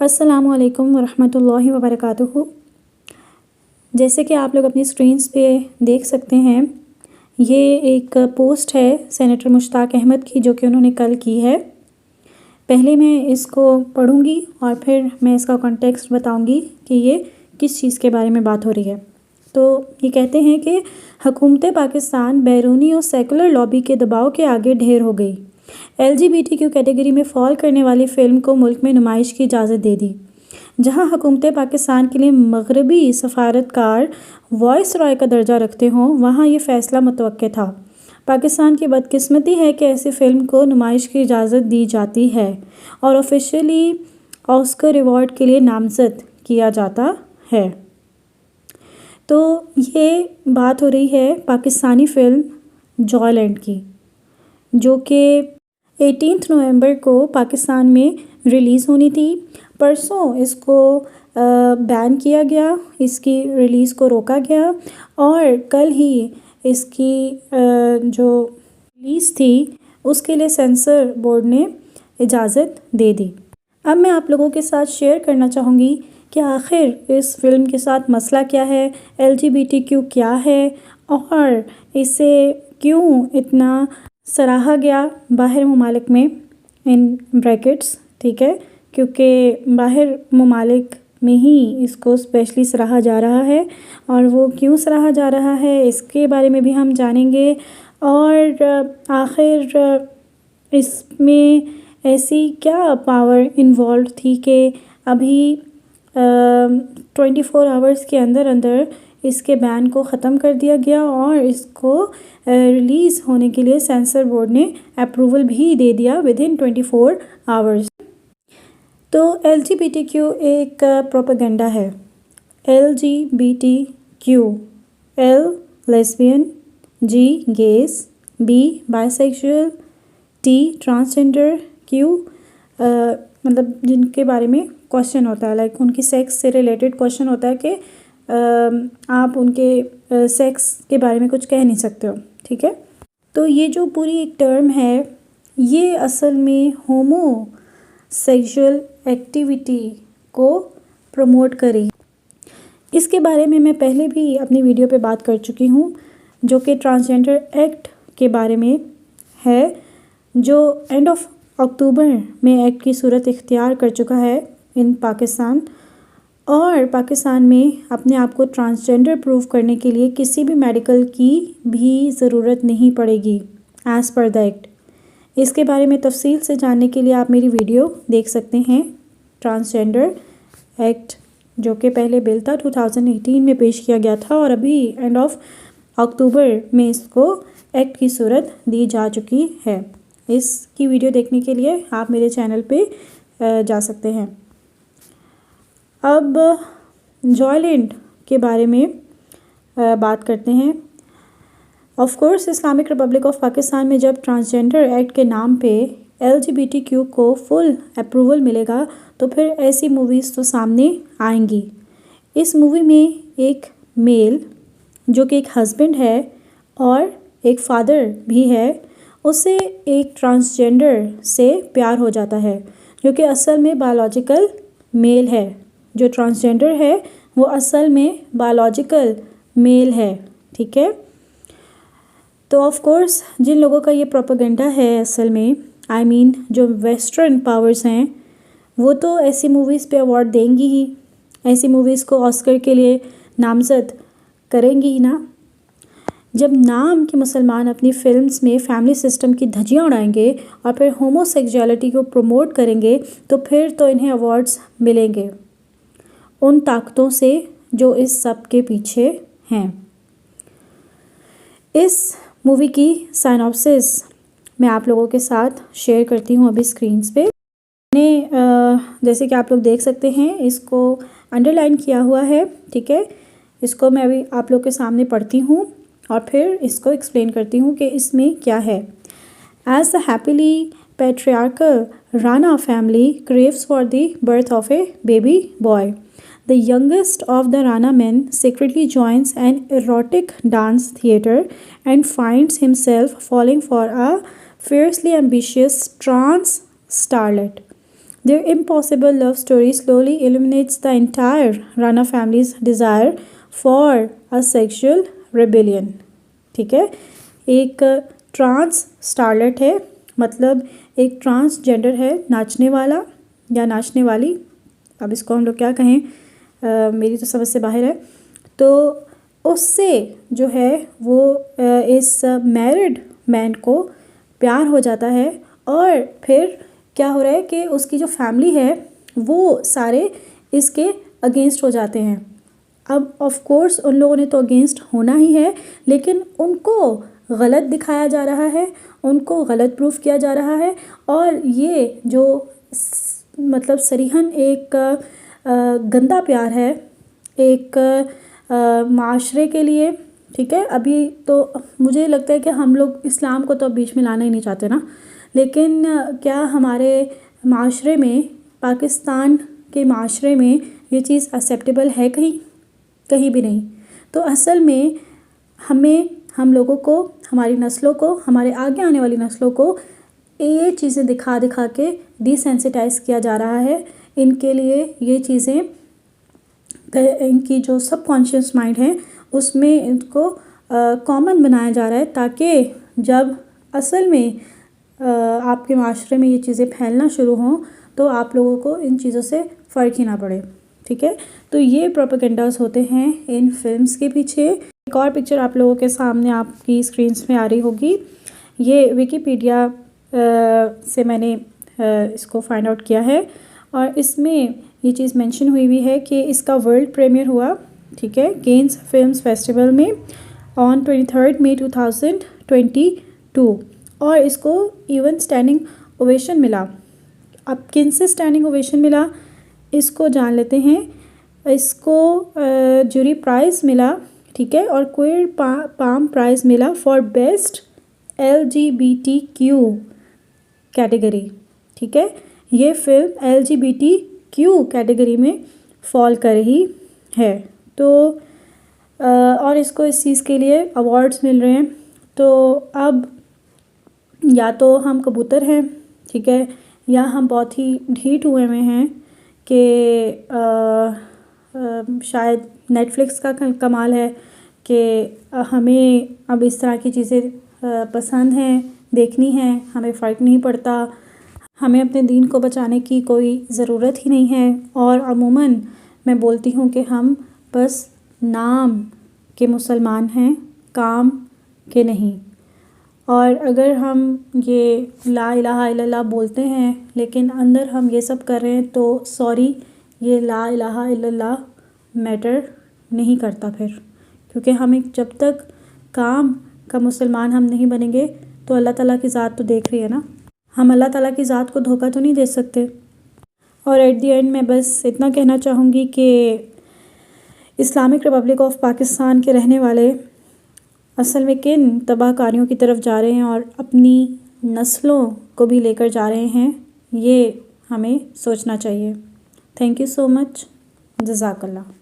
अस्सलामुअलैकुम वरहमतुल्लाहि वबरकातुहू। जैसे कि आप लोग अपनी स्क्रीन्स पे देख सकते हैं, ये एक पोस्ट है सेनेटर मुश्ताक अहमद की, जो कि उन्होंने कल की है। पहले मैं इसको पढ़ूँगी और फिर मैं इसका कॉन्टेक्स्ट बताऊँगी कि ये किस चीज़ के बारे में बात हो रही है। तो ये कहते हैं कि हुकूमत पाकिस्तान बैरूनी और सेकुलर लॉबी के दबाव के आगे ढेर हो गई। LGBTQ कैटेगरी में फ़ॉल करने वाली फ़िल्म को मुल्क में नुमाइश की इजाज़त दे दी। जहां हुकूमत पाकिस्तान के लिए मगरबी सफारतकार वॉइस रॉय का दर्जा रखते हों, वहां ये फ़ैसला मुतवक्के था। पाकिस्तान की बदकिस्मती है कि ऐसी फ़िल्म को नुमाइश की इजाज़त दी जाती है और ऑफिशियली ऑस्कर अवार्ड के लिए नामज़द किया जाता है। तो ये बात हो रही है पाकिस्तानी फ़िल्म जॉयलैंड की, जो कि 18 नवंबर को पाकिस्तान में रिलीज़ होनी थी। परसों इसको बैन किया गया, इसकी रिलीज़ को रोका गया और कल ही इसकी जो रिलीज़ थी उसके लिए सेंसर बोर्ड ने इजाज़त दे दी। अब मैं आप लोगों के साथ शेयर करना चाहूँगी कि आखिर इस फ़िल्म के साथ मसला क्या है, LGBTQ क्या है और इसे क्यों इतना सराहा गया बाहर ममालिक में, इन ब्रैकेट्स, ठीक है, क्योंकि बाहर ममालिक में ही इसको स्पेशली सराहा जा रहा है और वो क्यों सराहा जा रहा है इसके बारे में भी हम जानेंगे। और आखिर इसमें ऐसी क्या पावर इन्वॉल्व थी कि अभी 24 आवर्स के अंदर अंदर इसके बैन को ख़त्म कर दिया गया और इसको रिलीज़ होने के लिए सेंसर बोर्ड ने अप्रूवल भी दे दिया विदिन 24 आवर्स। तो LGBTQ एक प्रोपेगेंडा है। LGBTQ, L lesbian, G gays, B bisexual, T transgender, Q मतलब जिनके बारे में क्वेश्चन होता है, लाइक उनकी सेक्स से रिलेटेड क्वेश्चन होता है कि आप उनके सेक्स के बारे में कुछ कह नहीं सकते हो, ठीक है। तो ये जो पूरी एक टर्म है, ये असल में होमो सेक्सुअल एक्टिविटी को प्रमोट करी। इसके बारे में मैं पहले भी अपनी वीडियो पे बात कर चुकी हूँ, जो कि ट्रांसजेंडर एक्ट के बारे में है, जो एंड ऑफ अक्टूबर में एक्ट की सूरत इख्तियार कर चुका है इन पाकिस्तान। और पाकिस्तान में अपने आप को ट्रांसजेंडर प्रूव करने के लिए किसी भी मेडिकल की भी ज़रूरत नहीं पड़ेगी एज़ पर द एक्ट। इसके बारे में तफसील से जानने के लिए आप मेरी वीडियो देख सकते हैं। ट्रांसजेंडर एक्ट जो कि पहले बिल था 2018 में पेश किया गया था और अभी एंड ऑफ अक्टूबर में इसको एक्ट की सूरत दी जा चुकी है। इसकी वीडियो देखने के लिए आप मेरे चैनल पे जा सकते हैं। अब जॉयलैंड के बारे में बात करते हैं। Of course Islamic Republic of Pakistan में जब ट्रांसजेंडर एक्ट के नाम पे LGBTQ को फुल अप्रूवल मिलेगा तो फिर ऐसी मूवीज़ तो सामने आएंगी। इस मूवी में एक मेल जो कि एक हस्बैंड है और एक फादर भी है, उसे एक ट्रांसजेंडर से प्यार हो जाता है, जो कि असल में बायोलॉजिकल मेल है। जो ट्रांसजेंडर है वो असल में बायोलॉजिकल मेल है, ठीक है। तो ऑफ कोर्स जिन लोगों का ये प्रोपेगेंडा है असल में, आई मीन जो वेस्टर्न पावर्स हैं, वो तो ऐसी मूवीज़ पे अवार्ड देंगी ही, ऐसी मूवीज़ को ऑस्कर के लिए नामज़द करेंगी ही ना। जब नाम के मुसलमान अपनी फ़िल्म्स में फैमिली सिस्टम की धज्जियाँ उड़ाएंगे और फिर होमोसेक्सुअलिटी को प्रमोट करेंगे तो फिर तो इन्हें अवार्ड्स मिलेंगे उन ताकतों से जो इस सब के पीछे हैं। इस मूवी की साइनॉप्सिस मैं आप लोगों के साथ शेयर करती हूँ अभी स्क्रीन्स पे। मैंने जैसे कि आप लोग देख सकते हैं इसको अंडरलाइन किया हुआ है, ठीक है। इसको मैं अभी आप लोग के सामने पढ़ती हूँ और फिर इसको एक्सप्लेन करती हूँ कि इसमें क्या है। As the happily patriarchal Rana family craves for the birth of a baby boy, the youngest of the Rana men secretly joins an erotic dance theater and finds himself falling for a fiercely ambitious trans starlet Their impossible love story slowly illuminates the entire Rana family's desire for a sexual rebellion. ठीक है, एक trans starlet है, मतलब एक transgender है, नाचने वाला या नाचने वाली, अब इसको हम लोग क्या कहें, मेरी तो समझ से बाहर है। तो उससे जो है वो इस मैरिड मैन को प्यार हो जाता है और फिर क्या हो रहा है कि उसकी जो फैमिली है वो सारे इसके अगेंस्ट हो जाते हैं। अब ऑफ कोर्स उन लोगों ने तो अगेंस्ट होना ही है, लेकिन उनको गलत दिखाया जा रहा है, उनको गलत प्रूफ किया जा रहा है। और ये जो मतलब सरीहन एक गंदा प्यार है एक माशरे के लिए, ठीक है। अभी तो मुझे लगता है कि हम लोग इस्लाम को तो बीच में लाना ही नहीं चाहते ना, लेकिन क्या हमारे माशरे में, पाकिस्तान के माशरे में ये चीज़ एक्सेप्टेबल है? कहीं भी नहीं। तो असल में हमें, हम लोगों को, हमारी नस्लों को, हमारे आगे आने वाली नस्लों को ये चीज़ें दिखा दिखा के डिसेंसिटाइज किया जा रहा है। इनके लिए ये चीज़ें, इनकी जो सबकॉन्शियस माइंड है उसमें इनको कॉमन बनाया जा रहा है, ताकि जब असल में आपके माशरे में ये चीज़ें फैलना शुरू हों तो आप लोगों को इन चीज़ों से फ़र्क ही ना पड़े, ठीक है। तो ये प्रोपेगेंडास होते हैं इन फिल्म्स के पीछे। एक और पिक्चर आप लोगों के सामने आपकी स्क्रीन्स में आ रही होगी, ये विकीपीडिया से मैंने इसको फाइंड आउट किया है और इसमें ये चीज़ मेंशन हुई है कि इसका वर्ल्ड प्रीमियर हुआ, ठीक है, केन्स फिल्म्स फेस्टिवल में ऑन 23 मई 2022 और इसको इवन स्टैंडिंग ओवेशन मिला। अब किन से स्टैंडिंग ओवेशन मिला इसको जान लेते हैं। इसको जूरी प्राइज़ मिला, ठीक है, और क्वेयर पाम प्राइज़ मिला फॉर बेस्ट LGBTQ कैटेगरी, ठीक है। ये फिल्म LGBTQ कैटेगरी में फॉल कर रही है। तो और इसको इस चीज़ के लिए अवार्ड्स मिल रहे हैं। तो अब या तो हम कबूतर हैं, ठीक है, या हम बहुत ही ढीठ हुए हैं कि शायद नेटफ्लिक्स का कमाल है कि हमें अब इस तरह की चीज़ें पसंद हैं, देखनी हैं, हमें फ़र्क नहीं पड़ता, हमें अपने दीन को बचाने की कोई ज़रूरत ही नहीं है। और अमूमन मैं बोलती हूँ कि हम बस नाम के मुसलमान हैं, काम के नहीं। और अगर हम ये ला इलाहा इल्लल्लाह बोलते हैं लेकिन अंदर हम ये सब कर रहे हैं तो सॉरी, ये ला इलाहा इल्लल्लाह मैटर नहीं करता फिर, क्योंकि हमें जब तक काम का मुसलमान हम नहीं बनेंगे तो अल्लाह ताला की ज़ात तो देख रही है ना, हम अल्लाह ताला की ज़ात को धोखा तो नहीं दे सकते। और एट दी एंड मैं बस इतना कहना चाहूँगी कि इस्लामिक रिपब्लिक ऑफ पाकिस्तान के रहने वाले असल में किन तबाहकारियों की तरफ जा रहे हैं और अपनी नस्लों को भी लेकर जा रहे हैं, ये हमें सोचना चाहिए। Thank you so much. जज़ाकल्लाह।